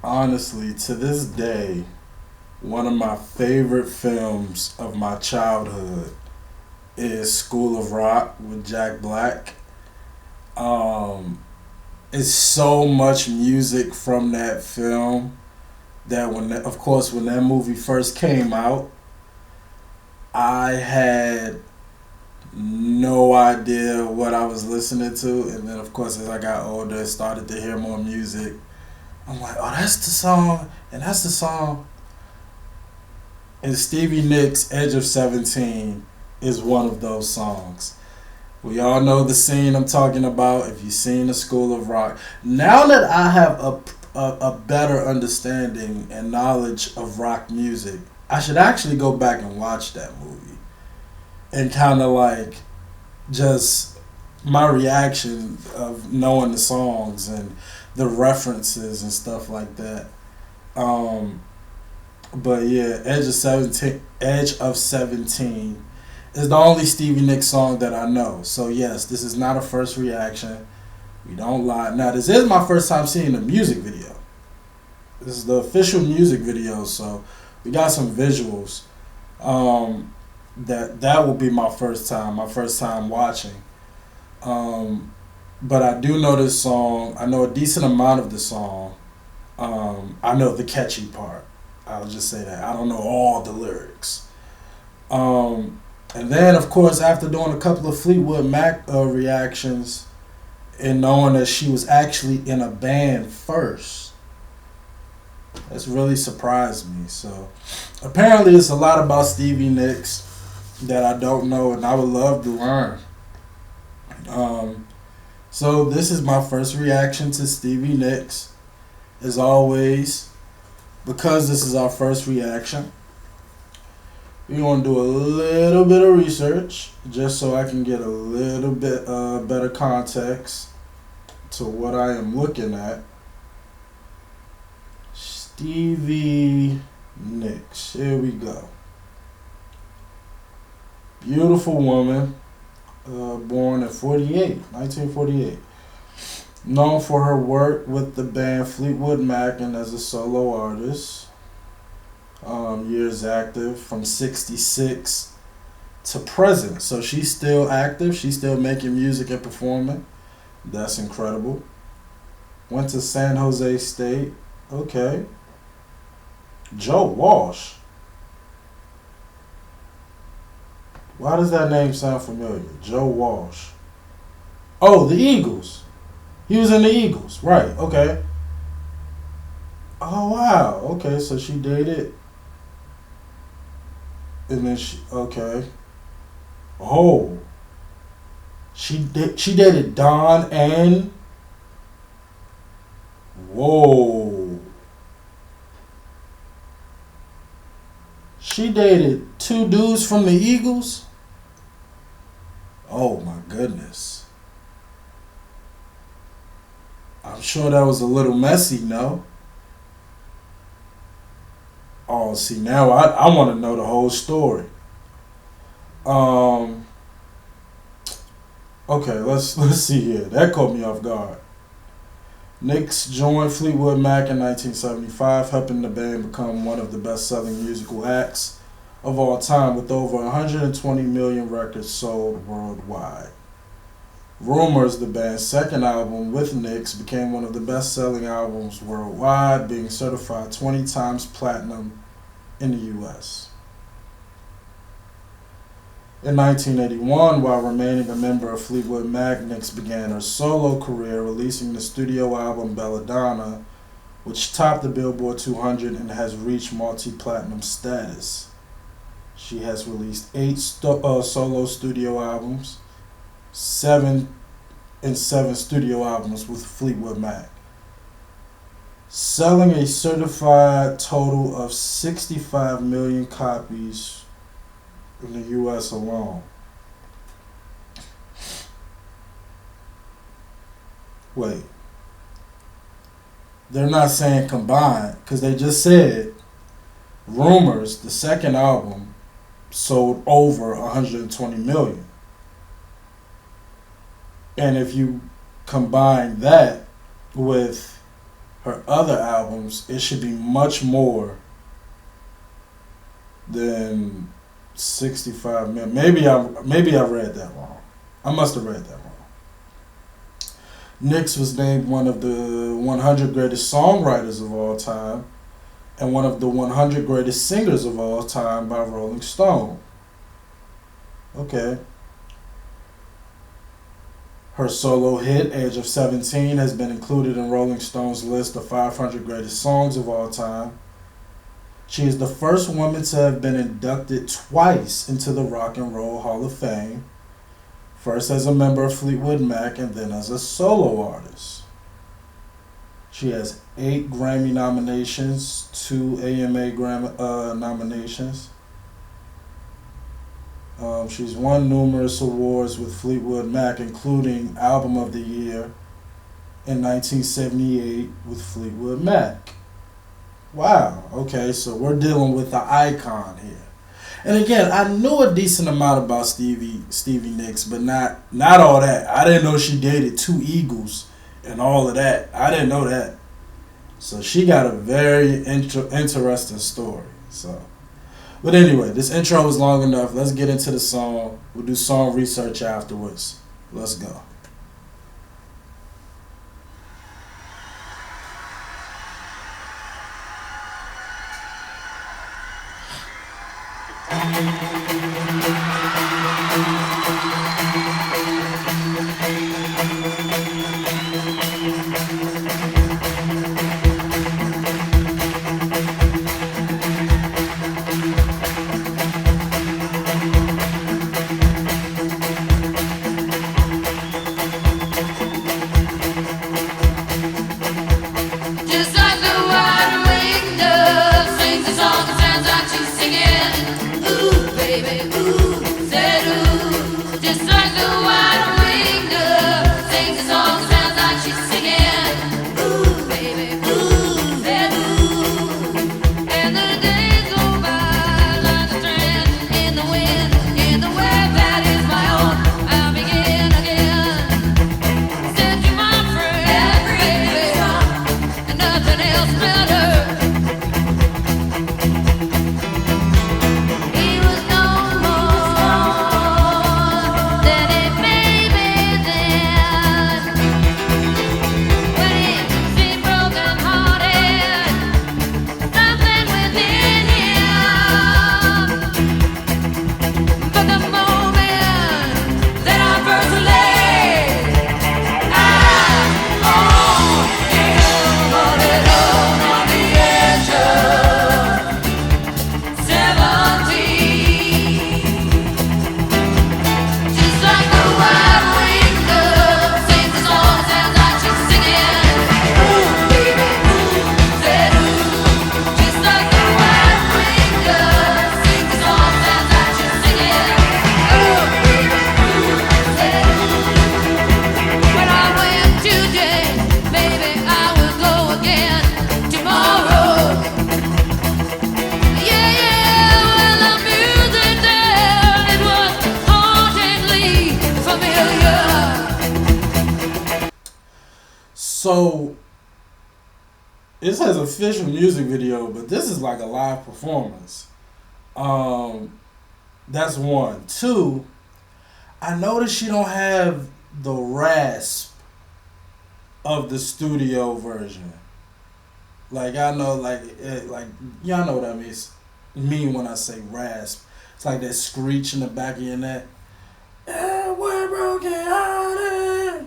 Honestly, to this day, one of my favorite films of my childhood is School of Rock with Jack Black. Um, it's so much music from that film that of course, when that movie first came out, I had no idea what I was listening to, and then of course, as I got older, started to hear more music. I'm like, oh, that's the song, and that's the song. And Stevie Nicks' "Edge of 17" is one of those songs. We all know the scene I'm talking about. If you've seen the School of Rock, now that I have a better understanding and knowledge of rock music, I should actually go back and watch that movie and kind of like just my reaction of knowing the songs and the references and stuff like that. Um, but yeah, Edge of 17 is the only Stevie Nicks song that I know. So yes, this is not a first reaction. We don't lie. Now this is my first time seeing the music video. This is the official music video, so we got some visuals. Um, that will be my first time watching. Um, but I do know this song. I know a decent amount of the song. I know the catchy part. I'll just say that. I don't know all the lyrics. Um, and then, of course, after doing a couple of Fleetwood Mac reactions and knowing that she was actually in a band first, that's really surprised me. So, apparently, it's a lot about Stevie Nicks that I don't know, and I would love to learn. Um, so, this is my first reaction to Stevie Nicks. As always, because this is our first reaction, we're going to do a little bit of research just so I can get a little bit better context to what I am looking at. Stevie Nicks. Here we go. Beautiful woman, born in 1948. Known for her work with the band Fleetwood Mac and as a solo artist. Years active from 66 to present. So she's still active. She's still making music and performing. That's incredible. Went to San Jose State. Okay. Joe Walsh. Why does that name sound familiar? Joe Walsh. Oh, the Eagles. He was in the Eagles. Right. Okay. Oh, wow. Okay, so she dated. And then okay. Oh. She dated Don and. Whoa. She dated two dudes from the Eagles? Oh my goodness. I'm sure that was a little messy, no? Oh, see, now I want to know the whole story. Um, okay, let's see here. That caught me off guard. Nicks joined Fleetwood Mac in 1975, helping the band become one of the best-selling musical acts of all time with over 120 million records sold worldwide. Rumors, the band's second album with Nicks, became one of the best-selling albums worldwide, being certified 20 times platinum in the U.S. In 1981, while remaining a member of Fleetwood Mac, Nicks began her solo career, releasing the studio album Belladonna, which topped the Billboard 200 and has reached multi-platinum status. She has released 8 solo studio albums, 7 studio albums with Fleetwood Mac, selling a certified total of 65 million copies in the U.S. alone. Wait, they're not saying combined because they just said Rumors, the second album, sold over 120 million. And if you combine that with her other albums, it should be much more than 65 minutes. Maybe I read that wrong. I must have read that wrong. Nyx was named one of the 100 greatest songwriters of all time and one of the 100 greatest singers of all time by Rolling Stone. Okay. Her solo hit, Age of 17, has been included in Rolling Stone's list of 500 greatest songs of all time. She is the first woman to have been inducted twice into the Rock and Roll Hall of Fame, first as a member of Fleetwood Mac and then as a solo artist. She has 8 Grammy nominations, 2 AMA nominations. She's won numerous awards with Fleetwood Mac, including Album of the Year in 1978 with Fleetwood Mac. Wow, okay, so we're dealing with the icon here. And again, I knew a decent amount about Stevie Nicks, but not all that. I didn't know she dated 2 Eagles and all of that. I didn't know that. So she got a very interesting story. But anyway, this intro was long enough. Let's get into the song. We'll do song research afterwards. Let's go. So, this has an official music video, but this is like a live performance. That's one. 2, I noticed she don't have the rasp of the studio version. Like, I know, like y'all know what I mean when I say rasp. It's like that screech in the back of your neck. And we're broken hearted.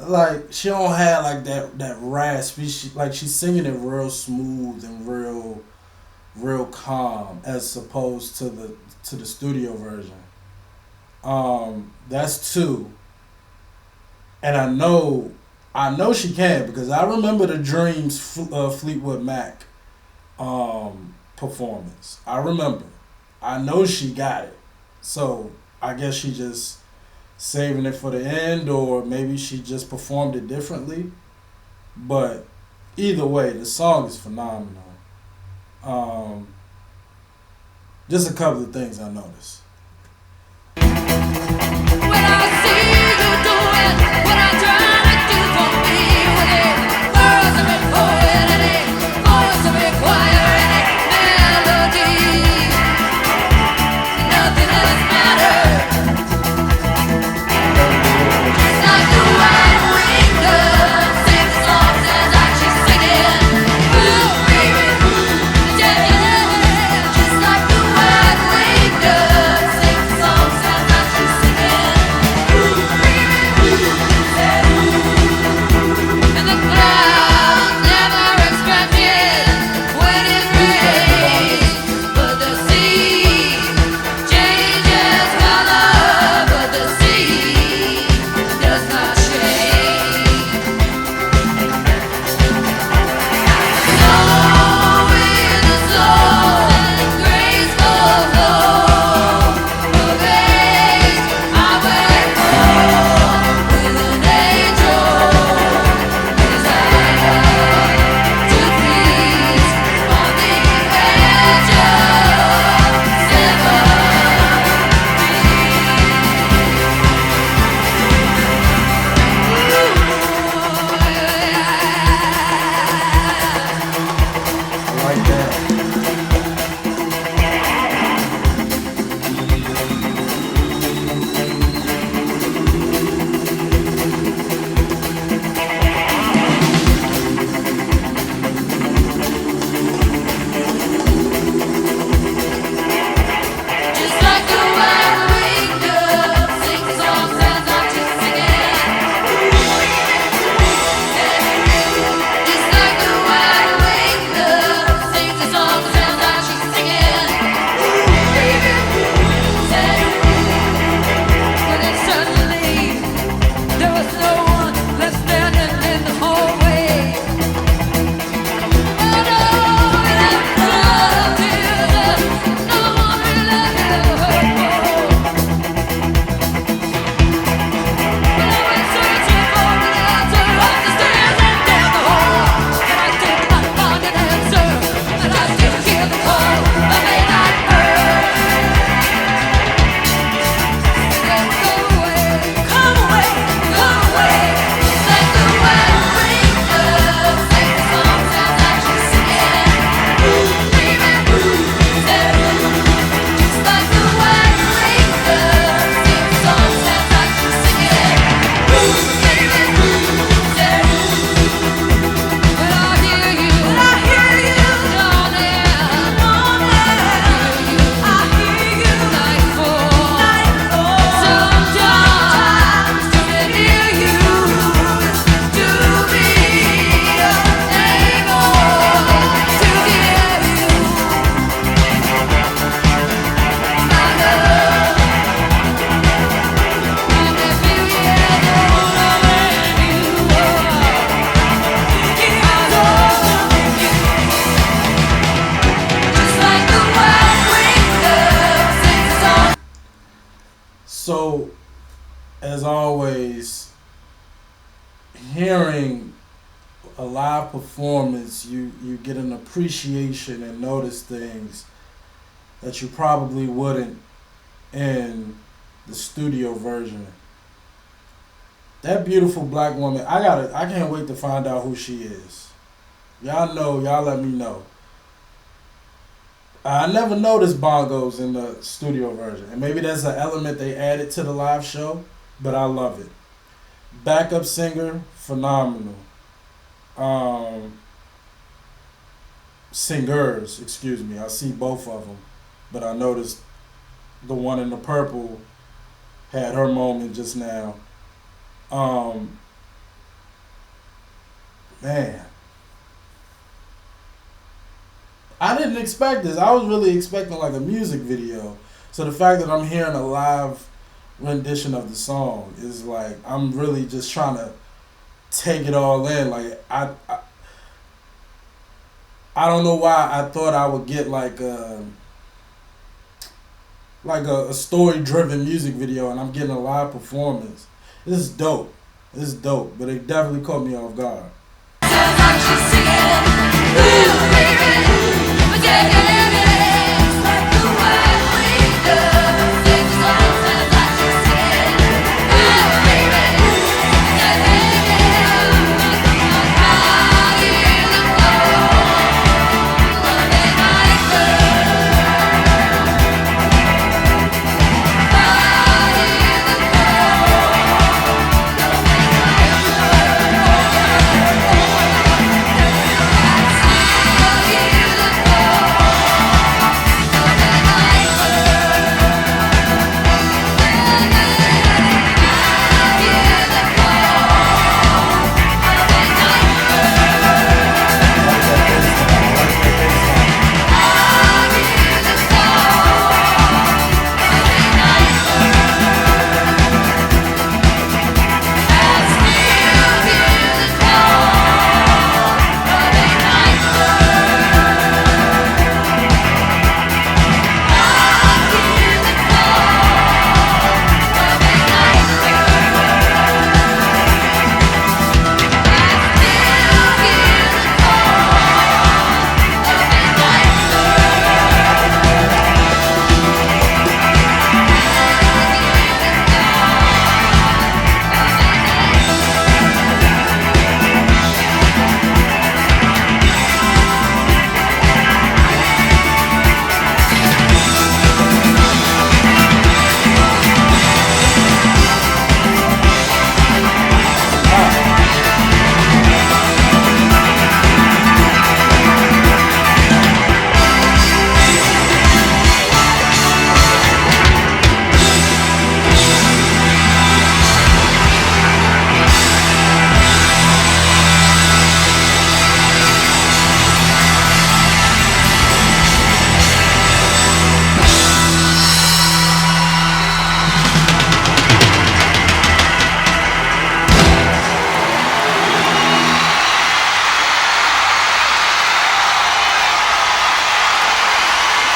Like, she don't have like that raspy. She's singing it real smooth and real calm as opposed to the studio version. That's 2. And I know she can, because I remember the Dreams Fleetwood Mac performance. I remember. I know she got it. So I guess she just saving it for the end, or maybe she just performed it differently. But either way, the song is phenomenal. Just a couple of things I noticed. When I see you doing what I'm trying to do for me, So, as always, hearing a live performance, you get an appreciation and notice things that you probably wouldn't in the studio version. That beautiful black woman, I can't wait to find out who she is. Y'all know, y'all let me know. I never noticed bongos in the studio version, and maybe that's an element they added to the live show, but I love it. Backup singer, phenomenal. Um, Singers, excuse me. I see both of them, but I noticed the one in the purple had her moment just now. Um, Man, I didn't expect this. I was really expecting like a music video. So the fact that I'm hearing a live rendition of the song is like I'm really just trying to take it all in. Like I don't know why I thought I would get like a story driven music video and I'm getting a live performance. This is dope. This is dope, but it definitely caught me off guard.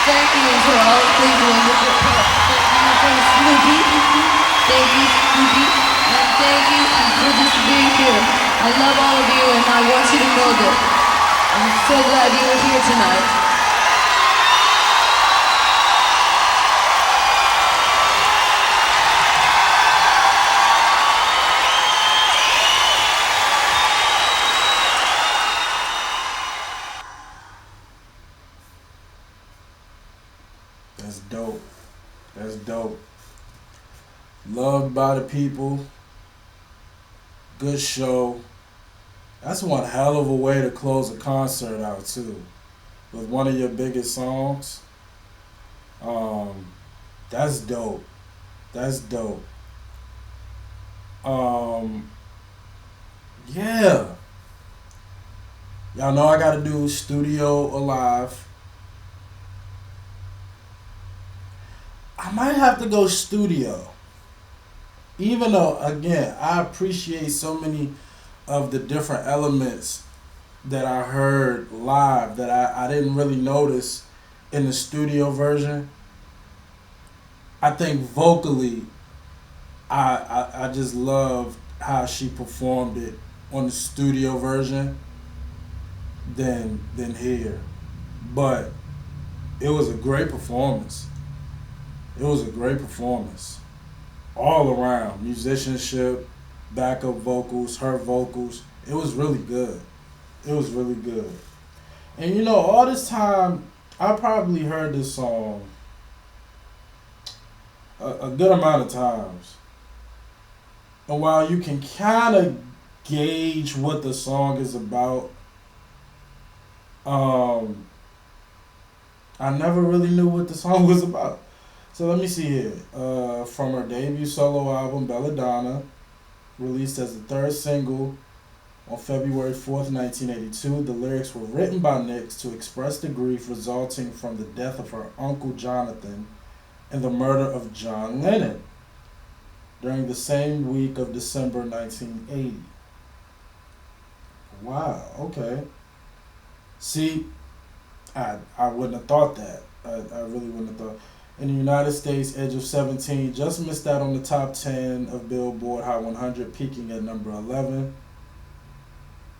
Thank you to all of Fleetwood. Thank you, Stevie. Thank you, Stevie. And thank you for just being here. I love all of you and I want you to know that I'm so glad you were here tonight. That's dope. That's dope. Loved by the people. Good show. That's one hell of a way to close a concert out too. With one of your biggest songs. That's dope. That's dope. Yeah. Y'all know I gotta do Studio Alive. I might have to go studio. Even though, again, I appreciate so many of the different elements that I heard live that I didn't really notice in the studio version. I think vocally I just loved how she performed it on the studio version than here. But it was a great performance. It was a great performance all around. Musicianship, backup vocals, her vocals. It was really good. It was really good. And you know, all this time, I probably heard this song a good amount of times. And while you can kind of gauge what the song is about, um, I never really knew what the song was about. So let me see here. From her debut solo album, Belladonna, released as the third single on February 4th, 1982, the lyrics were written by Nix to express the grief resulting from the death of her uncle Jonathan and the murder of John Lennon during the same week of December 1980. Wow, okay. See, I wouldn't have thought that. I really wouldn't have thought. In the United States, Edge of 17 just missed out on the top 10 of Billboard Hot 100, peaking at number 11.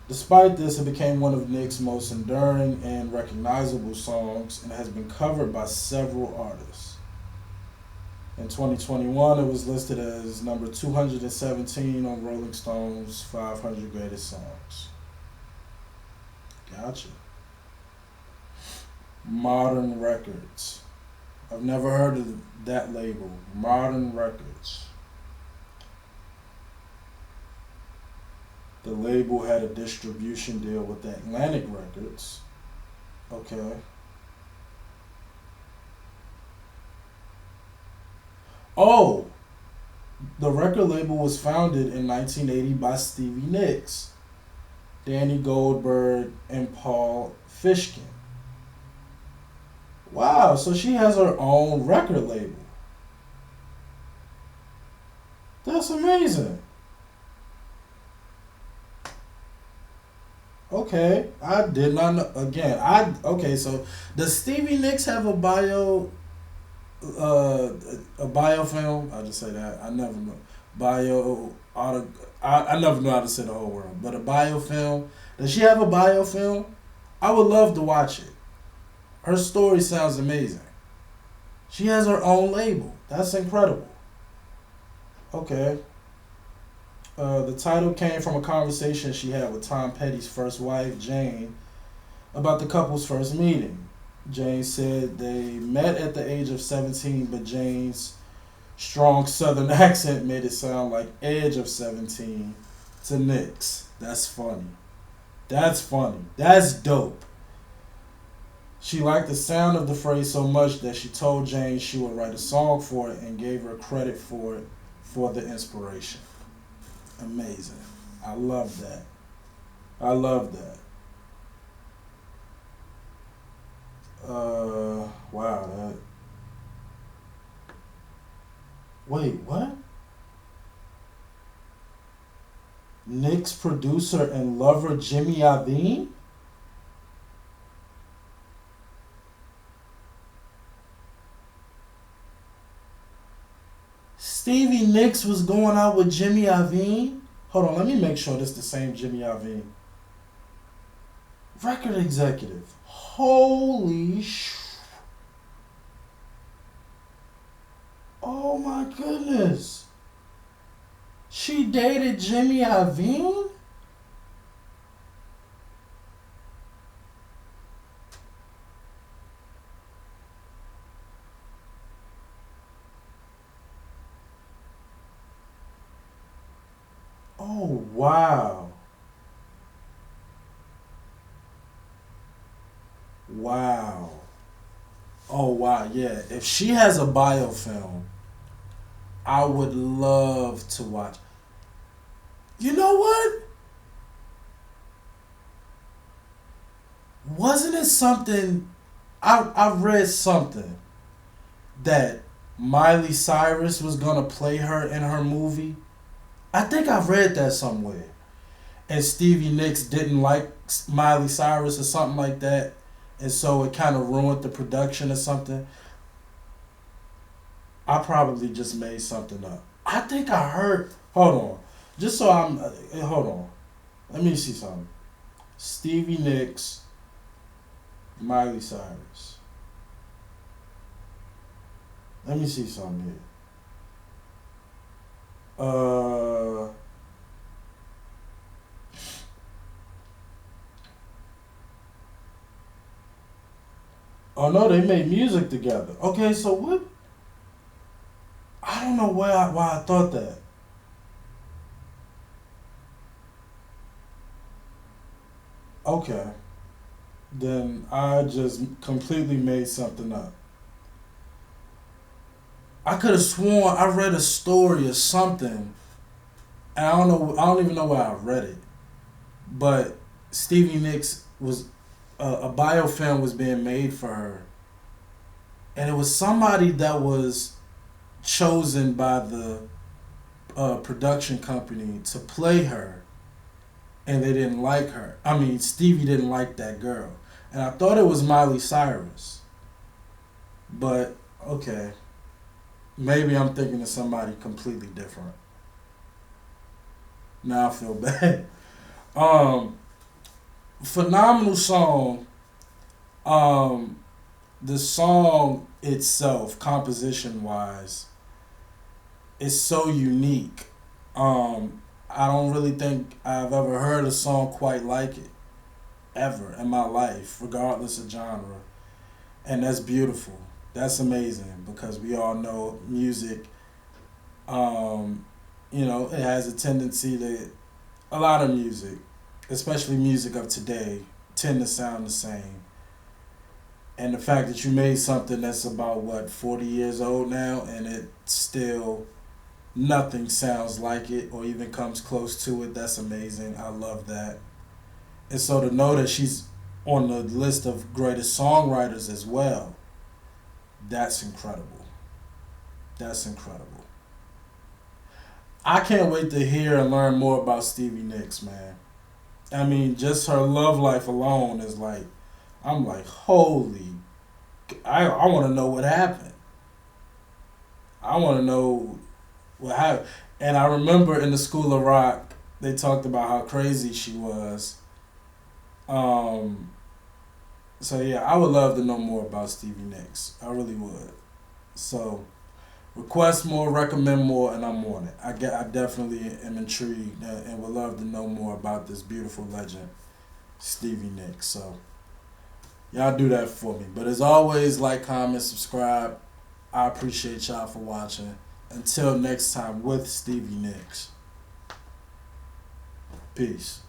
Despite this, it became one of Nick's most enduring and recognizable songs and has been covered by several artists. In 2021, it was listed as number 217 on Rolling Stone's 500 Greatest Songs. Gotcha. Modern Records. I've never heard of that label. Modern Records. The label had a distribution deal with Atlantic Records. Okay. Oh, the record label was founded in 1980 by Stevie Nicks, Danny Goldberg, and Paul Fishkin. Wow, so she has her own record label. That's amazing. Okay, I did not know. Again, okay. So does Stevie Nicks have uh, a biofilm? I'll just say that. I never know bio auto. I never know how to say the whole word, but a biofilm. Does she have a biofilm? I would love to watch it. Her story sounds amazing. She has her own label. That's incredible. Okay. The title came from a conversation she had with Tom Petty's first wife, Jane, about the couple's first meeting. Jane said they met at the age of 17, but Jane's strong southern accent made it sound like Edge of 17 to Nicks. That's funny. That's funny. That's dope. She liked the sound of the phrase so much that she told Jane she would write a song for it and gave her credit for it for the inspiration. Amazing. I love that. I love that. Wow. Wait, what? Nick's producer and lover Jimmy Iovine? Stevie Nicks was going out with Jimmy Iovine? Hold on, let me make sure this is the same Jimmy Iovine. Record executive. Holy sh... Oh my goodness. She dated Jimmy Iovine? Oh wow. Wow. Oh wow, yeah. If she has a biofilm, I would love to watch. You know what? Wasn't it something I read something that Miley Cyrus was gonna play her in her movie? I think I've read that somewhere. And Stevie Nicks didn't like Miley Cyrus or something like that, and so it kind of ruined the production or something. I probably just made something up. I think I heard. Hold on, just so I'm. Hold on. Let me see something. Stevie Nicks, Miley Cyrus. Let me see something here. Uh. Oh no, they made music together. Okay, so what? I don't know why I thought that. Okay, then I just completely made something up. I could have sworn I read a story or something, and I don't know. I don't even know where I read it, but Stevie Nicks was a biofilm was being made for her, and it was somebody that was chosen by the production company to play her, and they didn't like her. I mean, Stevie didn't like that girl, and I thought it was Miley Cyrus, but okay, maybe I'm thinking of somebody completely different. Now I feel bad. Um, Phenomenal song. Um, the song itself, composition wise, is so unique. I don't really think I've ever heard a song quite like it ever in my life, regardless of genre. And that's beautiful. That's amazing because we all know music. Um, it has a tendency to a lot of music, especially music of today, tend to sound the same. And the fact that you made something that's about what 40 years old now, and it still nothing sounds like it or even comes close to it. That's amazing. I love that. And so to know that she's on the list of greatest songwriters as well, that's incredible. That's incredible. I can't wait to hear and learn more about Stevie Nicks, man. I mean, just her love life alone is like, I'm like, holy, I want to know what happened. I want to know what happened. And I remember in the School of Rock, they talked about how crazy she was. Um, so yeah, I would love to know more about Stevie Nicks. I really would. So request more, recommend more, and I'm on it. I definitely am intrigued and would love to know more about this beautiful legend, Stevie Nicks. So y'all do that for me. But as always, like, comment, subscribe. I appreciate y'all for watching. Until next time with Stevie Nicks. Peace.